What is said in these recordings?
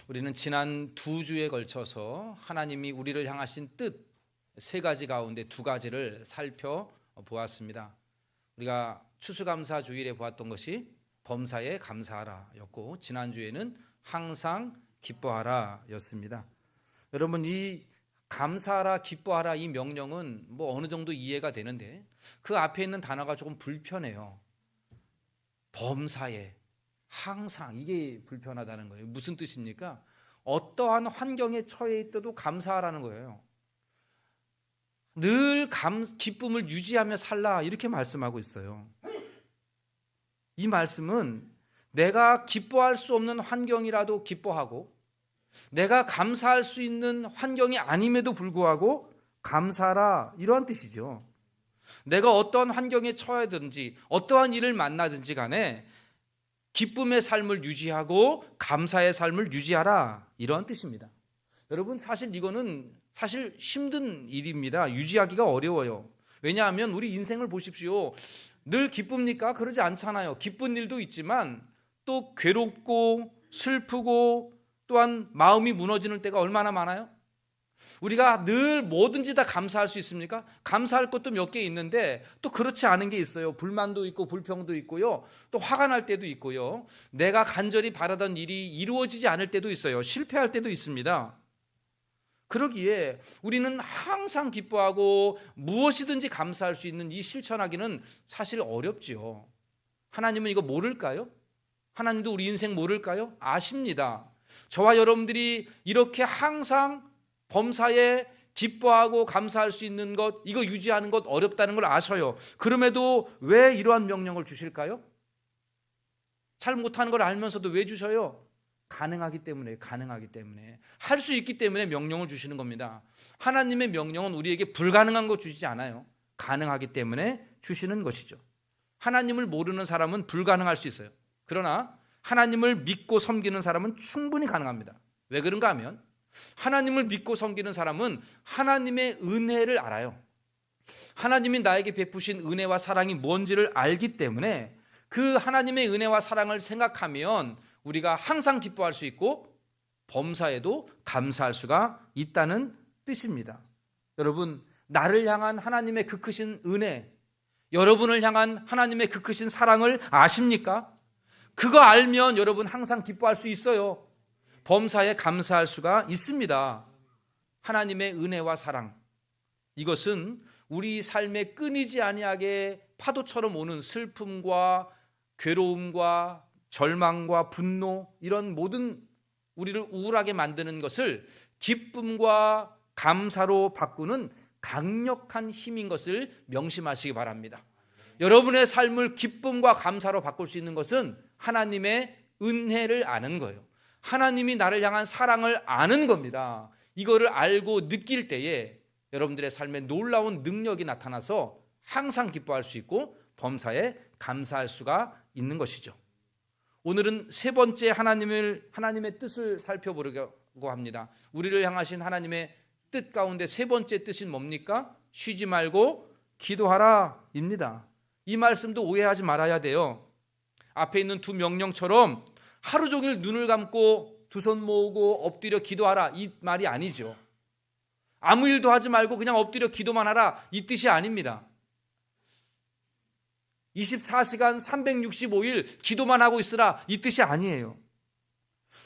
우리는 지난 2주에 걸쳐서 하나님이 우리를 향하신 뜻 3가지 가운데 2가지를 살펴보았습니다. 우리가 추수감사 주일에 보았던 것이 범사에 감사하라 였고, 지난주에는 항상 기뻐하라 였습니다. 여러분, 이 감사하라 기뻐하라 이 명령은 어느 정도 이해가 되는데 그 앞에 있는 단어가 조금 불편해요. 범사에, 항상, 이게 불편하다는 거예요. 무슨 뜻입니까? 어떠한 환경에 처해 있어도 감사하라는 거예요. 늘 기쁨을 유지하며 살라, 이렇게 말씀하고 있어요. 이 말씀은 내가 기뻐할 수 없는 환경이라도 기뻐하고, 내가 감사할 수 있는 환경이 아님에도 불구하고 감사하라, 이러한 뜻이죠. 내가 어떠한 환경에 처하든지 어떠한 일을 만나든지 간에 기쁨의 삶을 유지하고 감사의 삶을 유지하라, 이러한 뜻입니다. 여러분, 사실 이거는 힘든 일입니다. 유지하기가 어려워요. 왜냐하면 우리 인생을 보십시오. 늘 기쁩니까? 그러지 않잖아요. 기쁜 일도 있지만 또 괴롭고 슬프고 또한 마음이 무너지는 때가 얼마나 많아요? 우리가 늘 뭐든지 다 감사할 수 있습니까? 감사할 것도 몇 개 있는데 또 그렇지 않은 게 있어요. 불만도 있고 불평도 있고요. 또 화가 날 때도 있고요. 내가 간절히 바라던 일이 이루어지지 않을 때도 있어요. 실패할 때도 있습니다. 그러기에 우리는 항상 기뻐하고 무엇이든지 감사할 수 있는 이 실천하기는 사실 어렵지요. 하나님은 이거 모를까요? 하나님도 우리 인생 모를까요? 아십니다. 저와 여러분들이 이렇게 항상 범사에 기뻐하고 감사할 수 있는 것, 이거 유지하는 것 어렵다는 걸 아셔요. 그럼에도 왜 이러한 명령을 주실까요? 잘 못하는 걸 알면서도 왜 주셔요? 가능하기 때문에, 할 수 있기 때문에 명령을 주시는 겁니다. 하나님의 명령은 우리에게 불가능한 거 주시지 않아요. 가능하기 때문에 주시는 것이죠. 하나님을 모르는 사람은 불가능할 수 있어요. 그러나 하나님을 믿고 섬기는 사람은 충분히 가능합니다. 왜 그런가 하면 하나님을 믿고 섬기는 사람은 하나님의 은혜를 알아요. 하나님이 나에게 베푸신 은혜와 사랑이 뭔지를 알기 때문에 그 하나님의 은혜와 사랑을 생각하면 우리가 항상 기뻐할 수 있고 범사에도 감사할 수가 있다는 뜻입니다. 여러분, 나를 향한 하나님의 그 크신 은혜, 여러분을 향한 하나님의 그 크신 사랑을 아십니까? 그거 알면 여러분 항상 기뻐할 수 있어요. 범사에 감사할 수가 있습니다. 하나님의 은혜와 사랑, 이것은 우리 삶에 끊이지 아니하게 파도처럼 오는 슬픔과 괴로움과 절망과 분노, 이런 모든 우리를 우울하게 만드는 것을 기쁨과 감사로 바꾸는 강력한 힘인 것을 명심하시기 바랍니다. 여러분의 삶을 기쁨과 감사로 바꿀 수 있는 것은 하나님의 은혜를 아는 거예요. 하나님이 나를 향한 사랑을 아는 겁니다. 이거를 알고 느낄 때에 여러분들의 삶에 놀라운 능력이 나타나서 항상 기뻐할 수 있고 범사에 감사할 수가 있는 것이죠. 오늘은 3번째 하나님의 뜻을 살펴보려고 합니다. 우리를 향하신 하나님의 뜻 가운데 3번째 뜻은 뭡니까? 쉬지 말고 기도하라 입니다. 이 말씀도 오해하지 말아야 돼요. 앞에 있는 2 명령처럼 하루 종일 눈을 감고 2 손 모으고 엎드려 기도하라, 이 말이 아니죠. 아무 일도 하지 말고 그냥 엎드려 기도만 하라, 이 뜻이 아닙니다. 24시간 365일 기도만 하고 있으라, 이 뜻이 아니에요.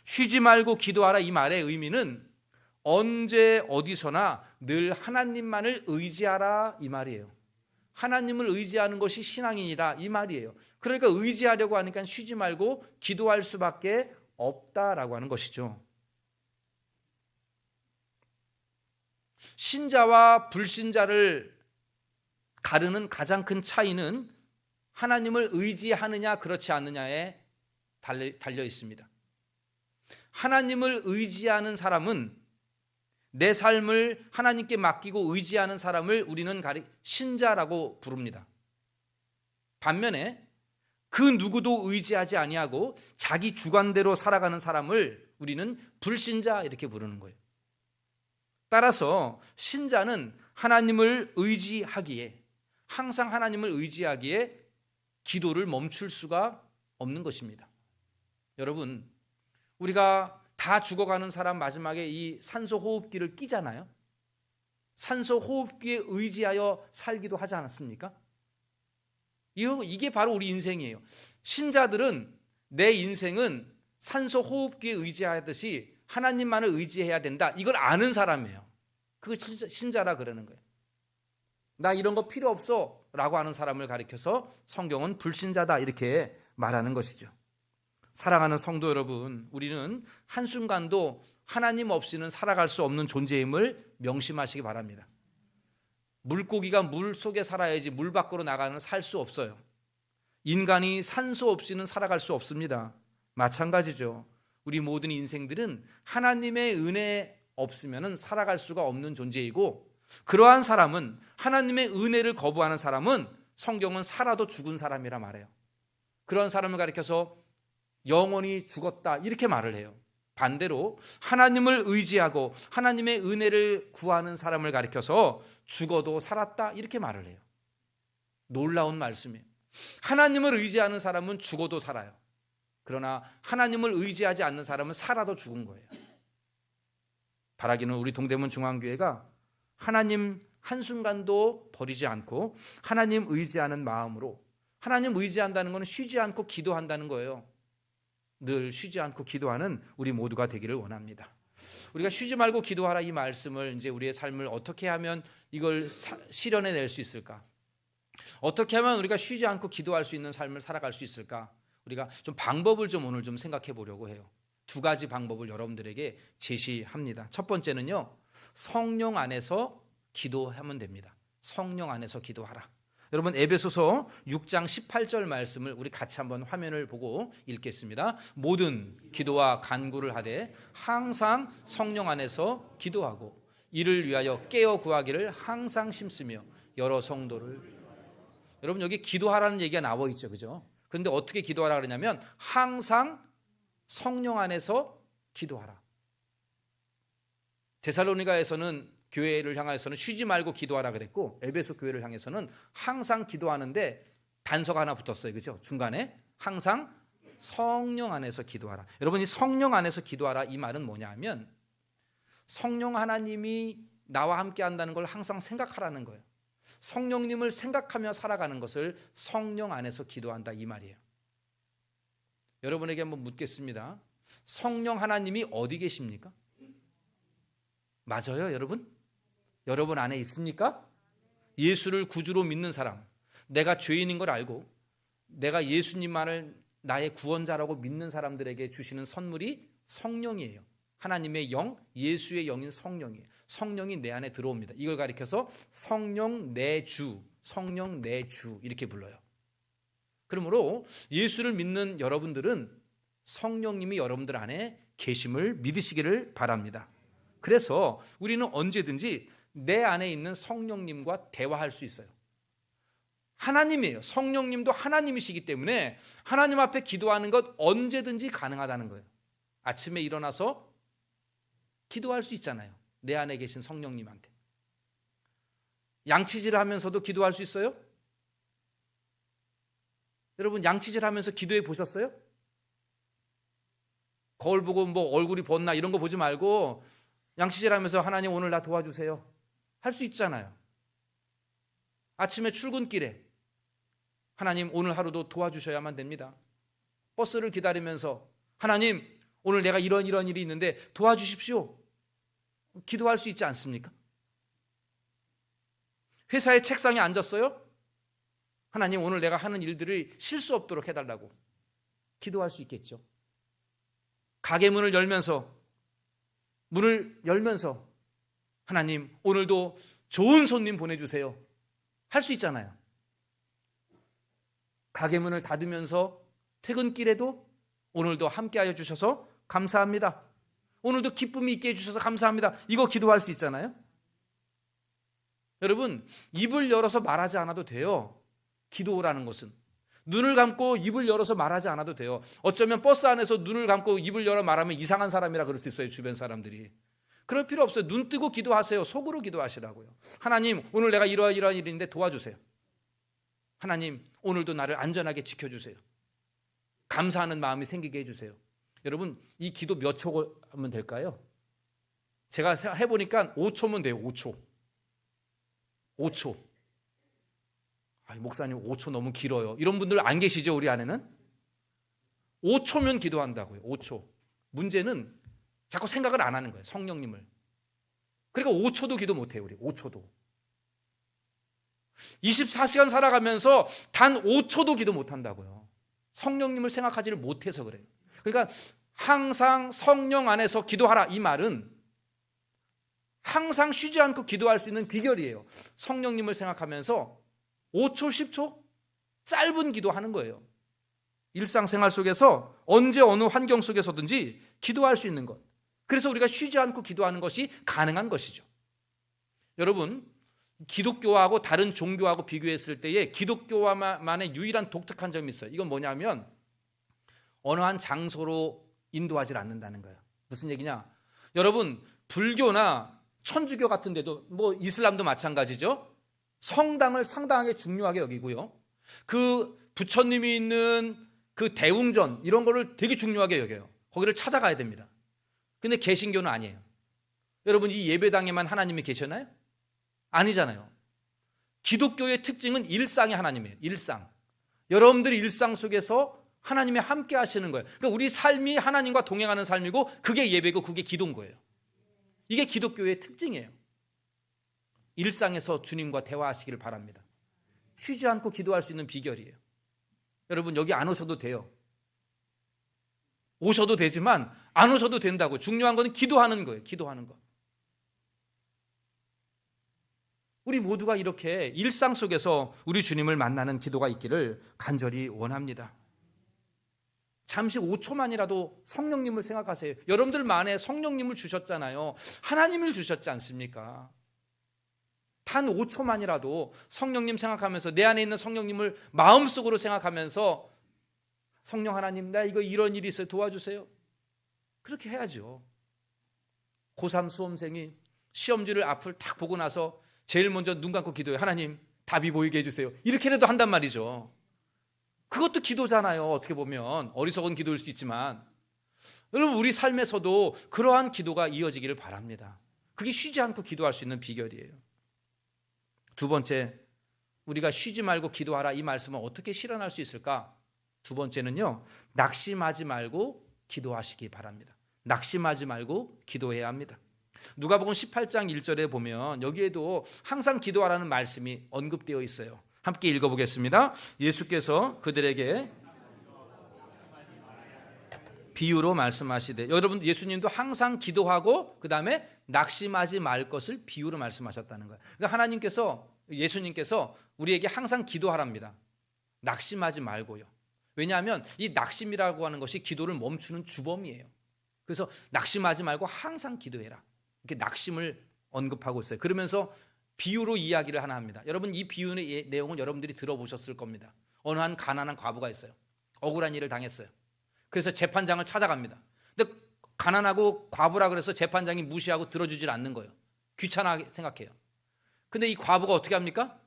쉬지 말고 기도하라, 이 말의 의미는 언제 어디서나 늘 하나님만을 의지하라, 이 말이에요. 하나님을 의지하는 것이 신앙이니라, 이 말이에요. 그러니까 의지하려고 하니까 쉬지 말고 기도할 수밖에 없다라고 하는 것이죠. 신자와 불신자를 가르는 가장 큰 차이는 하나님을 의지하느냐 그렇지 않느냐에 달려 있습니다. 하나님을 의지하는 사람은, 내 삶을 하나님께 맡기고 의지하는 사람을 우리는 신자라고 부릅니다. 반면에 그 누구도 의지하지 아니하고 자기 주관대로 살아가는 사람을 우리는 불신자, 이렇게 부르는 거예요. 따라서 신자는 하나님을 의지하기에, 항상 하나님을 의지하기에 기도를 멈출 수가 없는 것입니다. 여러분, 우리가 다 죽어가는 사람 마지막에 이 산소 호흡기를 끼잖아요. 산소 호흡기에 의지하여 살기도 하지 않았습니까? 이게 바로 우리 인생이에요. 신자들은 내 인생은 산소 호흡기에 의지하듯이 하나님만을 의지해야 된다. 이걸 아는 사람이에요. 그걸 신자라 그러는 거예요. 나 이런 거 필요 없어 라고 하는 사람을 가리켜서 성경은 불신자다 이렇게 말하는 것이죠. 사랑하는 성도 여러분, 우리는 한순간도 하나님 없이는 살아갈 수 없는 존재임을 명심하시기 바랍니다. 물고기가 물 속에 살아야지 물 밖으로 나가는 살 수 없어요. 인간이 산소 없이는 살아갈 수 없습니다. 마찬가지죠. 우리 모든 인생들은 하나님의 은혜 없으면 살아갈 수가 없는 존재이고, 그러한 사람은, 하나님의 은혜를 거부하는 사람은 성경은 살아도 죽은 사람이라 말해요. 그런 사람을 가리켜서 영원히 죽었다 이렇게 말을 해요. 반대로 하나님을 의지하고 하나님의 은혜를 구하는 사람을 가리켜서 죽어도 살았다 이렇게 말을 해요. 놀라운 말씀이에요. 하나님을 의지하는 사람은 죽어도 살아요. 그러나 하나님을 의지하지 않는 사람은 살아도 죽은 거예요. 바라기는 우리 동대문 중앙교회가 하나님 한순간도 버리지 않고 하나님 의지하는 마음으로, 하나님 의지한다는 것은 쉬지 않고 기도한다는 거예요. 늘 쉬지 않고 기도하는 우리 모두가 되기를 원합니다. 우리가 쉬지 말고 기도하라 이 말씀을 이제 우리의 삶을 어떻게 하면 이걸 실현해 낼 수 있을까? 어떻게 하면 우리가 쉬지 않고 기도할 수 있는 삶을 살아갈 수 있을까? 우리가 좀 방법을 좀 오늘 좀 생각해 보려고 해요. 두 가지 방법을 여러분들에게 제시합니다. 첫 번째는요, 성령 안에서 기도하면 됩니다. 성령 안에서 기도하라. 여러분, 에베소서 6장 18절 말씀을 우리 같이 한번 화면을 보고 읽겠습니다. 모든 기도와 간구를 하되 항상 성령 안에서 기도하고 이를 위하여 깨어 구하기를 항상 심쓰며 여러 성도를. 여러분, 여기 기도하라는 얘기가 나와 있죠, 그죠? 그런데 어떻게 기도하라 그러냐면 항상 성령 안에서 기도하라. 데살로니가에서는 교회를 향해서는 쉬지 말고 기도하라 그랬고, 에베소 교회를 향해서는 항상 기도하는데 단서가 하나 붙었어요, 그죠? 중간에 항상 성령 안에서 기도하라. 여러분, 이 성령 안에서 기도하라 이 말은 뭐냐 하면 성령 하나님이 나와 함께 한다는 걸 항상 생각하라는 거예요. 성령님을 생각하며 살아가는 것을 성령 안에서 기도한다 이 말이에요. 여러분에게 한번 묻겠습니다. 성령 하나님이 어디 계십니까? 맞아요, 여러분? 여러분 안에 있습니까? 예수를 구주로 믿는 사람, 내가 죄인인 걸 알고 내가 예수님만을 나의 구원자라고 믿는 사람들에게 주시는 선물이 성령이에요. 하나님의 영, 예수의 영인 성령이에요. 성령이 내 안에 들어옵니다. 이걸 가리켜서 성령 내 주, 성령 내 주 이렇게 불러요. 그러므로 예수를 믿는 여러분들은 성령님이 여러분들 안에 계심을 믿으시기를 바랍니다. 그래서 우리는 언제든지 내 안에 있는 성령님과 대화할 수 있어요. 하나님이에요. 성령님도 하나님이시기 때문에 하나님 앞에 기도하는 것 언제든지 가능하다는 거예요. 아침에 일어나서 기도할 수 있잖아요. 내 안에 계신 성령님한테. 양치질을 하면서도 기도할 수 있어요? 여러분, 양치질 하면서 기도해 보셨어요? 거울 보고 뭐 얼굴이 벗나 이런 거 보지 말고 양치질 하면서 하나님 오늘 나 도와주세요 할 수 있잖아요. 아침에 출근길에 하나님 오늘 하루도 도와주셔야만 됩니다. 버스를 기다리면서 하나님 오늘 내가 이런 일이 있는데 도와주십시오. 기도할 수 있지 않습니까? 회사의 책상에 앉았어요? 하나님 오늘 내가 하는 일들이 실수 없도록 해달라고 기도할 수 있겠죠. 가게 문을 열면서 하나님 오늘도 좋은 손님 보내주세요 할 수 있잖아요. 가게 문을 닫으면서 퇴근길에도 오늘도 함께하여 주셔서 감사합니다. 오늘도 기쁨이 있게 해주셔서 감사합니다. 이거 기도할 수 있잖아요. 여러분, 입을 열어서 말하지 않아도 돼요. 기도라는 것은 눈을 감고 입을 열어서 말하지 않아도 돼요. 어쩌면 버스 안에서 눈을 감고 입을 열어 말하면 이상한 사람이라 그럴 수 있어요. 주변 사람들이. 그럴 필요 없어요. 눈 뜨고 기도하세요. 속으로 기도하시라고요. 하나님 오늘 내가 이러한 일인데 도와주세요. 하나님 오늘도 나를 안전하게 지켜주세요. 감사하는 마음이 생기게 해주세요. 여러분, 이 기도 몇 초 하면 될까요? 제가 해보니까 5초면 돼요. 5초. 5초. 목사님 5초 너무 길어요. 이런 분들 안 계시죠? 우리 안에는? 5초면 기도한다고요. 5초. 문제는 자꾸 생각을 안 하는 거예요. 성령님을. 그러니까 5초도 기도 못해요. 우리 5초도. 24시간 살아가면서 단 5초도 기도 못한다고요. 성령님을 생각하지를 못해서 그래요. 그러니까 항상 성령 안에서 기도하라, 이 말은 항상 쉬지 않고 기도할 수 있는 비결이에요. 성령님을 생각하면서 5초, 10초 짧은 기도하는 거예요. 일상생활 속에서 언제 어느 환경 속에서든지 기도할 수 있는 것. 그래서 우리가 쉬지 않고 기도하는 것이 가능한 것이죠. 여러분, 기독교하고 다른 종교하고 비교했을 때에 기독교만의 유일한 독특한 점이 있어요. 이건 뭐냐면 어느 한 장소로 인도하지 않는다는 거예요. 무슨 얘기냐? 여러분, 불교나 천주교 같은 데도 뭐 이슬람도 마찬가지죠. 성당을 상당하게 중요하게 여기고요. 그 부처님이 있는 그 대웅전 이런 거를 되게 중요하게 여겨요. 거기를 찾아가야 됩니다. 근데 개신교는 아니에요. 여러분, 이 예배당에만 하나님이 계셨나요? 아니잖아요. 기독교의 특징은 일상의 하나님이에요. 일상. 여러분들이 일상 속에서 하나님이 함께 하시는 거예요. 그러니까 우리 삶이 하나님과 동행하는 삶이고 그게 예배고 그게 기도인 거예요. 이게 기독교의 특징이에요. 일상에서 주님과 대화하시기를 바랍니다. 쉬지 않고 기도할 수 있는 비결이에요. 여러분, 여기 안 오셔도 돼요. 오셔도 되지만 안 오셔도 된다고. 중요한 건 기도하는 거예요. 기도하는 거. 우리 모두가 이렇게 일상 속에서 우리 주님을 만나는 기도가 있기를 간절히 원합니다. 잠시 5초만이라도 성령님을 생각하세요. 여러분들 안에 성령님을 주셨잖아요. 하나님을 주셨지 않습니까? 단 5초만이라도 성령님 생각하면서 내 안에 있는 성령님을 마음속으로 생각하면서 성령 하나님, 나 이런 일이 있어요. 도와주세요. 그렇게 해야죠. 고3 수험생이 시험지를 앞을 딱 보고 나서 제일 먼저 눈 감고 기도해요. 하나님, 답이 보이게 해주세요. 이렇게라도 한단 말이죠. 그것도 기도잖아요. 어떻게 보면 어리석은 기도일 수 있지만 여러분, 우리 삶에서도 그러한 기도가 이어지기를 바랍니다. 그게 쉬지 않고 기도할 수 있는 비결이에요. 두 번째, 우리가 쉬지 말고 기도하라, 이 말씀은 어떻게 실현할 수 있을까? 두 번째는요, 낙심하지 말고 기도하시기 바랍니다. 낙심하지 말고 기도해야 합니다. 누가복음 18장 1절에 보면 여기에도 항상 기도하라는 말씀이 언급되어 있어요. 함께 읽어보겠습니다. 예수께서 그들에게 비유로 말씀하시되, 여러분, 예수님도 항상 기도하고 그 다음에 낙심하지 말 것을 비유로 말씀하셨다는 거예요. 그러니까 예수님께서 우리에게 항상 기도하랍니다. 낙심하지 말고요. 왜냐하면 이 낙심이라고 하는 것이 기도를 멈추는 주범이에요. 그래서 낙심하지 말고 항상 기도해라. 이렇게 낙심을 언급하고 있어요. 그러면서 비유로 이야기를 하나 합니다. 여러분, 이 비유의 내용은 여러분들이 들어보셨을 겁니다. 어느 한 가난한 과부가 있어요. 억울한 일을 당했어요. 그래서 재판장을 찾아갑니다. 근데 가난하고 과부라 그래서 재판장이 무시하고 들어주질 않는 거예요. 귀찮아 생각해요. 근데 이 과부가 어떻게 합니까?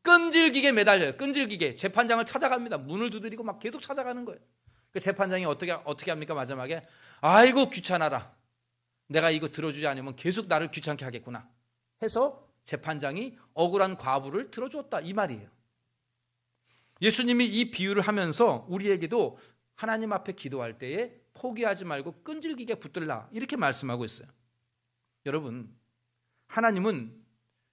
끈질기게 매달려요. 끈질기게 재판장을 찾아갑니다. 문을 두드리고 막 계속 찾아가는 거예요. 그 재판장이 어떻게 합니까? 마지막에 아이고 귀찮아라. 내가 이거 들어주지 않으면 계속 나를 귀찮게 하겠구나 해서 재판장이 억울한 과부를 들어주었다, 이 말이에요. 예수님이 이 비유를 하면서 우리에게도 하나님 앞에 기도할 때에 포기하지 말고 끈질기게 붙들라, 이렇게 말씀하고 있어요. 여러분, 하나님은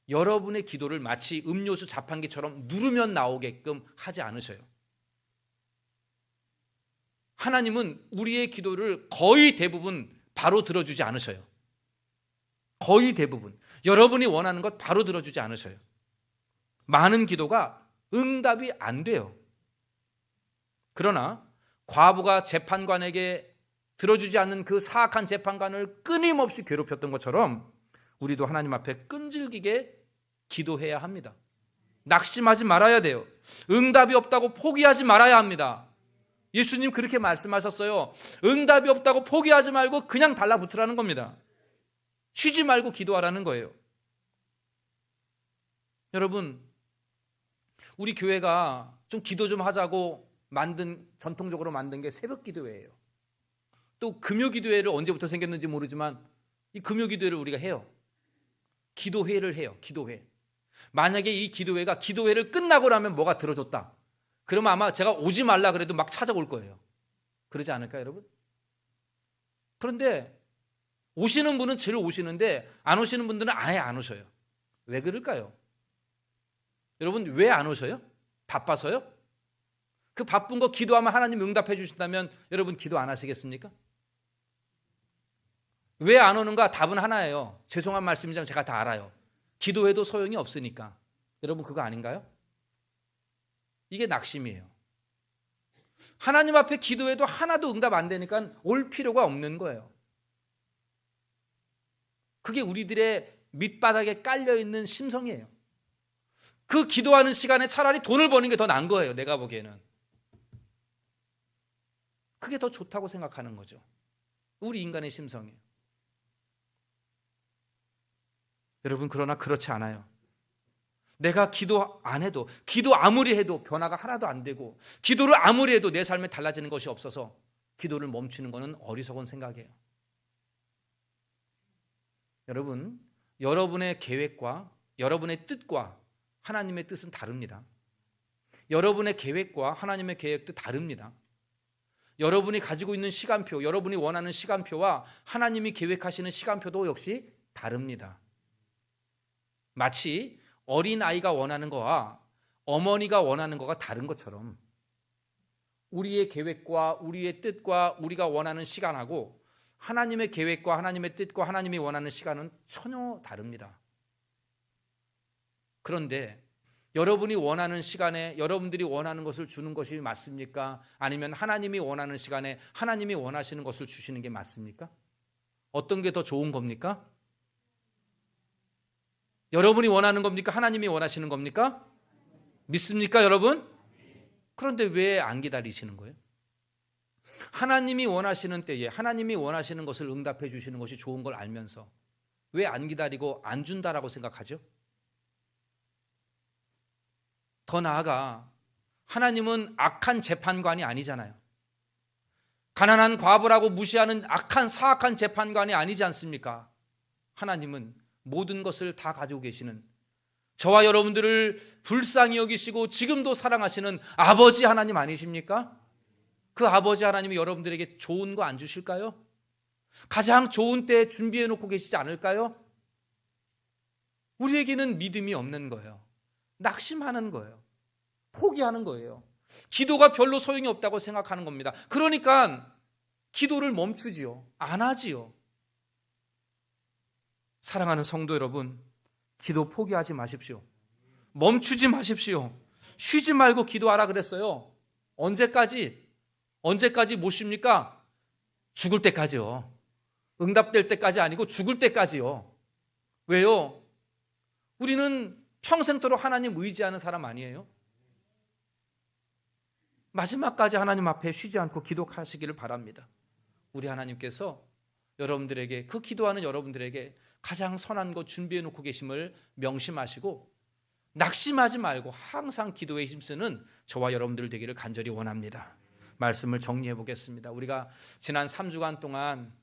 여러분의 기도를 마치 음료수 자판기처럼 누르면 나오게끔 하지 않으셔요. 하나님은 우리의 기도를 거의 대부분 바로 들어주지 않으셔요. 거의 대부분 여러분이 원하는 것 바로 들어주지 않으셔요. 많은 기도가 응답이 안 돼요. 그러나 과부가 재판관에게 들어주지 않는 그 사악한 재판관을 끊임없이 괴롭혔던 것처럼 우리도 하나님 앞에 끈질기게 기도해야 합니다. 낙심하지 말아야 돼요. 응답이 없다고 포기하지 말아야 합니다. 예수님 그렇게 말씀하셨어요. 응답이 없다고 포기하지 말고 그냥 달라붙으라는 겁니다. 쉬지 말고 기도하라는 거예요. 여러분, 우리 교회가 좀 기도 좀 하자고 전통적으로 만든 게 새벽 기도회예요. 또 금요기도회를 언제부터 생겼는지 모르지만 이 금요기도회를 우리가 해요. 기도회를 해요. 기도회. 만약에 이 기도회가 기도회를 끝나고 나면 뭐가 들어줬다. 그러면 아마 제가 오지 말라 그래도 막 찾아올 거예요. 그러지 않을까요, 여러분? 그런데 오시는 분은 늘 오시는데 안 오시는 분들은 아예 안 오셔요. 왜 그럴까요? 여러분 왜 안 오셔요? 바빠서요? 그 바쁜 거 기도하면 하나님 응답해 주신다면 여러분 기도 안 하시겠습니까? 왜 안 오는가? 답은 하나예요. 죄송한 말씀이지만 제가 다 알아요. 기도해도 소용이 없으니까. 여러분 그거 아닌가요? 이게 낙심이에요. 하나님 앞에 기도해도 하나도 응답 안 되니까 올 필요가 없는 거예요. 그게 우리들의 밑바닥에 깔려있는 심성이에요. 그 기도하는 시간에 차라리 돈을 버는 게 더 나은 거예요. 내가 보기에는. 그게 더 좋다고 생각하는 거죠. 우리 인간의 심성이에요. 여러분 그러나 그렇지 않아요. 내가 기도 안 해도, 기도 아무리 해도 변화가 하나도 안 되고, 기도를 아무리 해도 내 삶에 달라지는 것이 없어서 기도를 멈추는 것은 어리석은 생각이에요. 여러분, 여러분의 계획과 여러분의 뜻과 하나님의 뜻은 다릅니다. 여러분의 계획과 하나님의 계획도 다릅니다. 여러분이 가지고 있는 시간표, 여러분이 원하는 시간표와 하나님이 계획하시는 시간표도 역시 다릅니다. 마치 어린아이가 원하는 거와 어머니가 원하는 거가 다른 것처럼 우리의 계획과 우리의 뜻과 우리가 원하는 시간하고 하나님의 계획과 하나님의 뜻과 하나님이 원하는 시간은 전혀 다릅니다. 그런데 여러분이 원하는 시간에 여러분들이 원하는 것을 주는 것이 맞습니까? 아니면 하나님이 원하는 시간에 하나님이 원하시는 것을 주시는 게 맞습니까? 어떤 게 더 좋은 겁니까? 여러분이 원하는 겁니까? 하나님이 원하시는 겁니까? 믿습니까, 여러분? 그런데 왜 안 기다리시는 거예요? 하나님이 원하시는 때에 하나님이 원하시는 것을 응답해 주시는 것이 좋은 걸 알면서 왜 안 기다리고 안 준다라고 생각하죠? 더 나아가 하나님은 악한 재판관이 아니잖아요. 가난한 과부라고 무시하는 악한 사악한 재판관이 아니지 않습니까? 하나님은 모든 것을 다 가지고 계시는, 저와 여러분들을 불쌍히 여기시고 지금도 사랑하시는 아버지 하나님 아니십니까? 그 아버지 하나님이 여러분들에게 좋은 거 안 주실까요? 가장 좋은 때 준비해 놓고 계시지 않을까요? 우리에게는 믿음이 없는 거예요. 낙심하는 거예요. 포기하는 거예요. 기도가 별로 소용이 없다고 생각하는 겁니다. 그러니까 기도를 멈추지요. 안 하지요. 사랑하는 성도 여러분, 기도 포기하지 마십시오. 멈추지 마십시오. 쉬지 말고 기도하라 그랬어요. 언제까지 못 쉽니까? 죽을 때까지요. 응답될 때까지 아니고 죽을 때까지요. 왜요? 우리는 평생토록 하나님 의지하는 사람 아니에요? 마지막까지 하나님 앞에 쉬지 않고 기도하시기를 바랍니다. 우리 하나님께서 여러분들에게, 그 기도하는 여러분들에게 가장 선한 것 준비해 놓고 계심을 명심하시고 낙심하지 말고 항상 기도에 힘쓰는 저와 여러분들 되기를 간절히 원합니다. 말씀을 정리해 보겠습니다. 우리가 지난 3주간 동안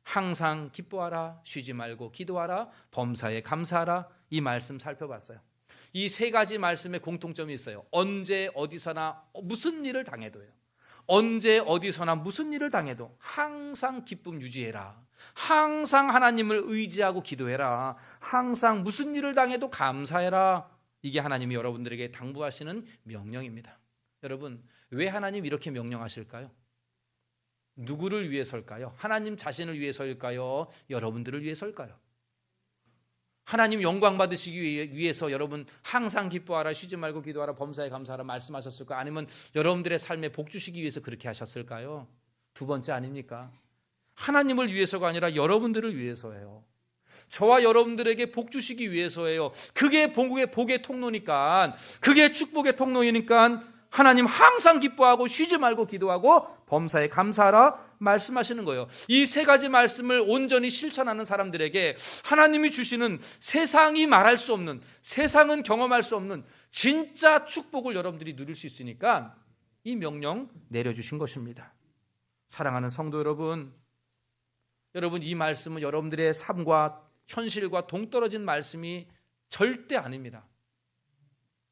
항상 기뻐하라, 쉬지 말고 기도하라, 범사에 감사하라, 이 말씀 살펴봤어요. 이 세 가지 말씀의 공통점이 있어요. 언제 어디서나 무슨 일을 당해도요. 언제 어디서나 무슨 일을 당해도 항상 기쁨 유지해라. 항상 하나님을 의지하고 기도해라. 항상 무슨 일을 당해도 감사해라. 이게 하나님이 여러분들에게 당부하시는 명령입니다. 여러분, 왜 하나님 이렇게 명령하실까요? 누구를 위해서일까요? 하나님 자신을 위해서일까요? 여러분들을 위해서일까요? 하나님 영광 받으시기 위해서 여러분 항상 기뻐하라, 쉬지 말고 기도하라, 범사에 감사하라 말씀하셨을까요? 아니면 여러분들의 삶에 복 주시기 위해서 그렇게 하셨을까요? 두 번째 아닙니까? 하나님을 위해서가 아니라 여러분들을 위해서예요. 저와 여러분들에게 복 주시기 위해서예요. 그게 복의 통로니까, 그게 축복의 통로이니까 하나님 항상 기뻐하고 쉬지 말고 기도하고 범사에 감사하라 말씀하시는 거예요. 이 세 가지 말씀을 온전히 실천하는 사람들에게 하나님이 주시는 세상이 말할 수 없는, 세상은 경험할 수 없는 진짜 축복을 여러분들이 누릴 수 있으니까 이 명령 내려주신 것입니다. 사랑하는 성도 여러분, 여러분, 이 말씀은 여러분들의 삶과 현실과 동떨어진 말씀이 절대 아닙니다.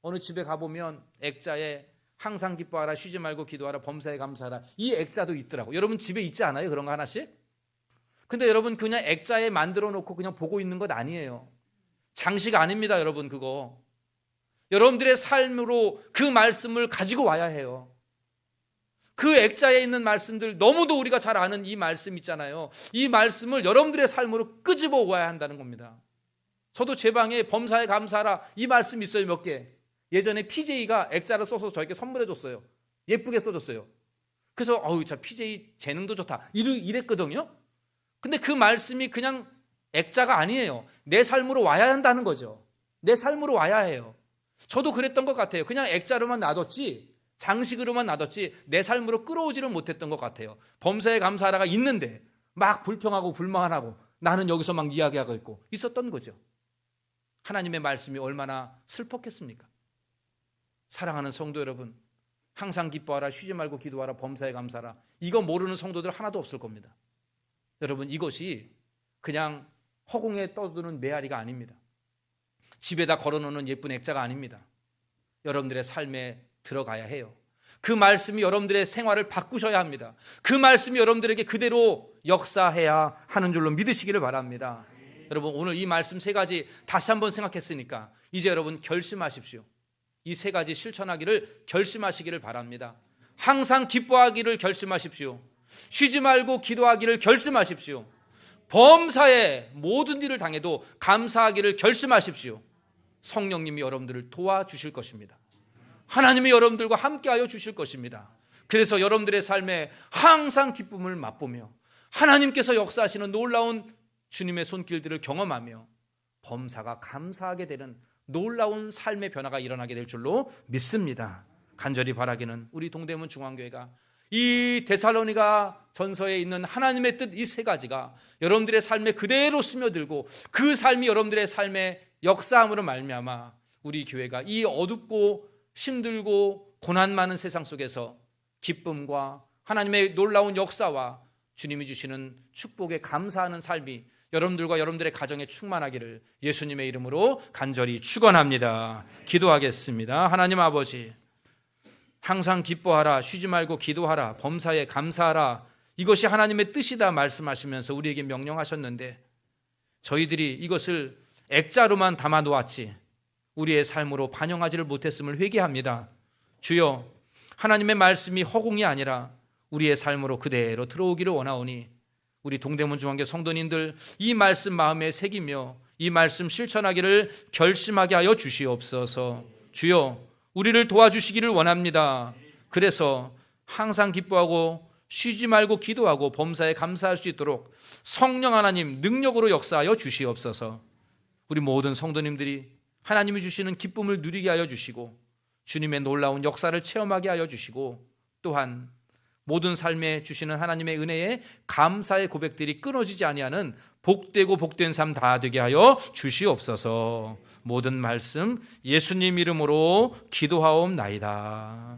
어느 집에 가보면 액자에 항상 기뻐하라, 쉬지 말고 기도하라, 범사에 감사하라, 이 액자도 있더라고. 여러분 집에 있지 않아요? 그런 거 하나씩? 근데 여러분 그냥 액자에 만들어 놓고 그냥 보고 있는 것 아니에요. 장식 아닙니다, 여러분. 그거 여러분들의 삶으로 그 말씀을 가지고 와야 해요. 그 액자에 있는 말씀들, 너무도 우리가 잘 아는 이 말씀 있잖아요. 이 말씀을 여러분들의 삶으로 끄집어 와야 한다는 겁니다. 저도 제 방에 범사에 감사하라 이 말씀 있어요. 몇 개. 예전에 PJ가 액자를 써서 저에게 선물해 줬어요. 예쁘게 써줬어요. 그래서 자 PJ 재능도 좋다 이랬거든요. 근데 그 말씀이 그냥 액자가 아니에요. 내 삶으로 와야 한다는 거죠. 내 삶으로 와야 해요. 저도 그랬던 것 같아요. 그냥 액자로만 놔뒀지, 장식으로만 놔뒀지 내 삶으로 끌어오지를 못했던 것 같아요. 범사에 감사하라가 있는데 막 불평하고 불만하고 나는 여기서 막 이야기하고 있고 있었던 거죠. 하나님의 말씀이 얼마나 슬펐겠습니까? 사랑하는 성도 여러분, 항상 기뻐하라, 쉬지 말고 기도하라, 범사에 감사하라, 이거 모르는 성도들 하나도 없을 겁니다. 여러분, 이것이 그냥 허공에 떠도는 메아리가 아닙니다. 집에다 걸어놓는 예쁜 액자가 아닙니다. 여러분들의 삶에 들어가야 해요. 그 말씀이 여러분들의 생활을 바꾸셔야 합니다. 그 말씀이 여러분들에게 그대로 역사해야 하는 줄로 믿으시기를 바랍니다. 여러분, 오늘 이 말씀 세 가지 다시 한번 생각했으니까 이제 여러분 결심하십시오. 이 세 가지 실천하기를 결심하시기를 바랍니다. 항상 기뻐하기를 결심하십시오. 쉬지 말고 기도하기를 결심하십시오. 범사에 모든 일을 당해도 감사하기를 결심하십시오. 성령님이 여러분들을 도와주실 것입니다. 하나님이 여러분들과 함께하여 주실 것입니다. 그래서 여러분들의 삶에 항상 기쁨을 맛보며 하나님께서 역사하시는 놀라운 주님의 손길들을 경험하며 범사가 감사하게 되는 놀라운 삶의 변화가 일어나게 될 줄로 믿습니다. 간절히 바라기는 우리 동대문 중앙교회가 이 데살로니가 전서에 있는 하나님의 뜻 이 세 가지가 여러분들의 삶에 그대로 스며들고 그 삶이 여러분들의 삶의 역사함으로 말미암아 우리 교회가 이 어둡고 힘들고 고난 많은 세상 속에서 기쁨과 하나님의 놀라운 역사와 주님이 주시는 축복에 감사하는 삶이 여러분들과 여러분들의 가정에 충만하기를 예수님의 이름으로 간절히 축원합니다. 기도하겠습니다. 하나님 아버지, 항상 기뻐하라, 쉬지 말고 기도하라, 범사에 감사하라, 이것이 하나님의 뜻이다 말씀하시면서 우리에게 명령하셨는데 저희들이 이것을 액자로만 담아 놓았지 우리의 삶으로 반영하지를 못했음을 회개합니다. 주여, 하나님의 말씀이 허공이 아니라 우리의 삶으로 그대로 들어오기를 원하오니 우리 동대문 중앙교 성도님들 이 말씀 마음에 새기며 이 말씀 실천하기를 결심하게 하여 주시옵소서. 주여, 우리를 도와주시기를 원합니다. 그래서 항상 기뻐하고 쉬지 말고 기도하고 범사에 감사할 수 있도록 성령 하나님 능력으로 역사하여 주시옵소서. 우리 모든 성도님들이 하나님이 주시는 기쁨을 누리게 하여 주시고 주님의 놀라운 역사를 체험하게 하여 주시고 또한 모든 삶에 주시는 하나님의 은혜에 감사의 고백들이 끊어지지 아니하는 복되고 복된 삶 다 되게 하여 주시옵소서. 모든 말씀 예수님 이름으로 기도하옵나이다.